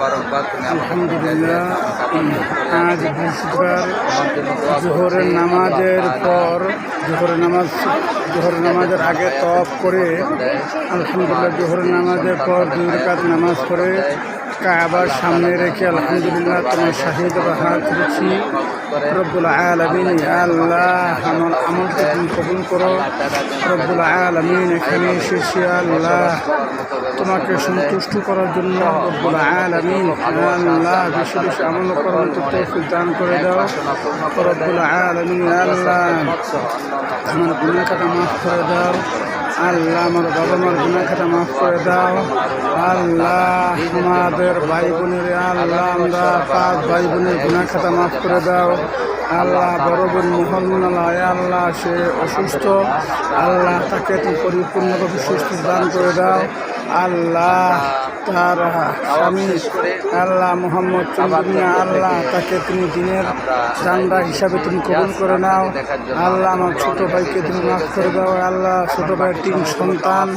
আলহামদুলিল্লাহ, আজ বৃহস্পতিবার জোহরের নামাজের পর জোহরের নামাজের আগে তওয়াফ করে আলহামদুলিল্লাহ জোহরের নামাজের পর 2 রাকাত নামাজ পড়ে কাবার সামনে রেখে আলহামদুলিল্লাহ তোমার শাহিদ হাত তুলেছি। রব্বুল আলামিন, আল্লাহ আমার আমলকে তুমি কবুল করো। রব্বুল আলামিন, এখানে এসেছি আল্লাহ তোমাকে সন্তুষ্ট করার জন্য। রব্বুল আলামিন, আল্লাহ বেশি বেশি আমল করার তৌফিক দান করে দাও। রব্বুল আলামিন, আল্লাহ আমার গুনাহ খাতা মাফ করে দাও। আল্লাহ আমার বাবা মার গুনাহ খাতা মাফ করে দাও। আল্লাহ আমাদের ভাই বোনের, আল্লাহ আমরা 5 ভাই বোনের গুনাহ খাতা মাফ করে দাও। আল্লাহ বড় বোন মোহাম্মদ, আল্লাহ সে অসুস্থ, আল্লাহ তাকে তুমি পরিপূর্ণভাবে সুস্থ দান করে দাও। আল্লাহ তার স্বামী আল্লাহ মোহাম্মদ চন্দ্রিয়া, আল্লাহ তাকে তুমি দিনের জান্ডা হিসাবে তুমি কবুল করে নাও। আল্লাহ আমার ছোট ভাইকে তুমি মাফ করে দাও। আল্লাহ ছোট ভাইয়ের 3 সন্তান,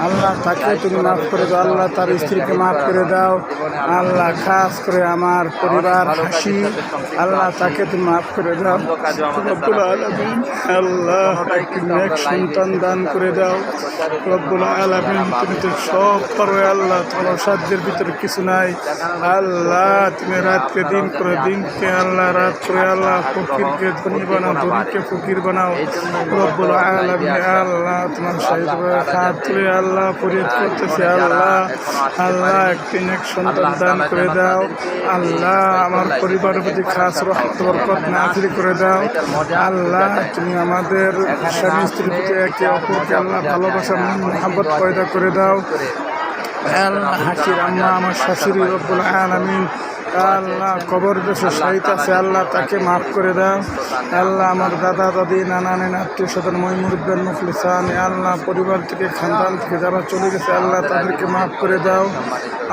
আল্লাহ তাকে তুমি মাফ করে দাও। আল্লাহ তার স্ত্রীকে মাফ করে দাও। আল্লাহ খাস করে আমার পরিবার হাসি, আল্লাহ তাকে তুমি মাফ করে দাও। রব্বুল আলামিন, আল্লাহ একটি নেক সন্তান দান করে দাও। রব্বুল আলামিন, তুমি তো সব পারো আল্লাহ, তোমার সাধ্যের ভিতরে কিছু নাই। আল্লাহ তুমি রাতকে দিন করে, দিনকে আল্লাহ রাত করে, আল্লাহ ফকিরকে ধনী বানাও, ধনীকে ফকির বানাও। রব্বুল আলামিন, আল্লাহ তোমার শাহিদ হাত তুলে আল্লাহ ফরিয়াদ করতেছে আল্লাহ, আল্লাহ একটি নেক সন্তান দান করে দাও। আল্লাহ আমার পরিবারের প্রতি খাস রহমত বরকত নাযিল করে দাও। আল্লাহ তুমি আমাদের স্বামী স্ত্রীর প্রতি একে অপরকে আল্লাহ ভালোবাসা মহব্বত পয়দা করে দাও। আল্লাহ হাসির আম্মা আমার শাশুড়ি, রব্বুল আলামিন আল্লাহ কবর দেশে শাহিদ আছে, আল্লাহ তাকে মাফ করে দাও। আল্লাহ আমার দাদা দাদি নানা নানি আত্মীয় স্বজন মহিমুরব্বেন মুখলিসান, আল্লাহ পরিবার থেকে খানদান থেকে যারা চলে গেছে আল্লাহ তাদেরকে মাফ করে দাও।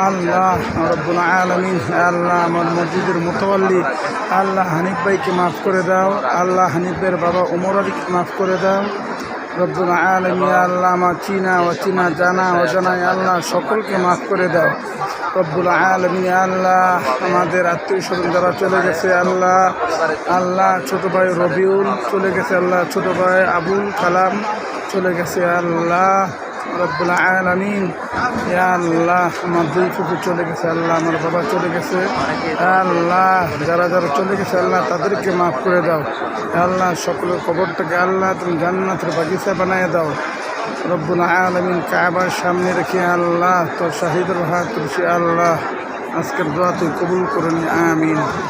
আল্লাহ রব্বুল আলামিন, আল্লাহ আমার মসজিদের মুতাওয়াল্লি আল্লাহ হানিফ ভাইকে মাফ করে দাও। আল্লাহ হানিফের বাবা ওমর আলীকে মাফ করে দাও। রব্বুল আলামিন, আল্লাহ আমার চিনা অচিনা জানা অজানায় আল্লাহ সকলকে মাফ করে দাও। রব্বুল আলামিন, আল্লাহ আমাদের আত্মীয় স্বজন যারা চলে গেছে আল্লাহ, আল্লাহ ছোট ভাই রবিউল চলে গেছে, আল্লাহ ছোট ভাই আবুল কালাম চলে গেছে আল্লাহ। রব্বুল আলামিন, ইয়া আল্লাহ আমার 2 ফুফু চলে গেছে আল্লাহ, আমার বাবা চলে গেছে আল্লাহ, যারা যারা চলে গেছে আল্লাহ তাদেরকে মাফ করে দাও। আল্লাহ সকলের কবরটাকে আল্লাহ তুমি জান্নাতের বাগিচা বানিয়ে দাও। রব্বুল আলামিন, কাবার সামনে রেখে আল্লাহ তোর শাহিদের হাত তুলছি আল্লাহ, আজকের দোয়া তুই কবুল করে নি, আমিন।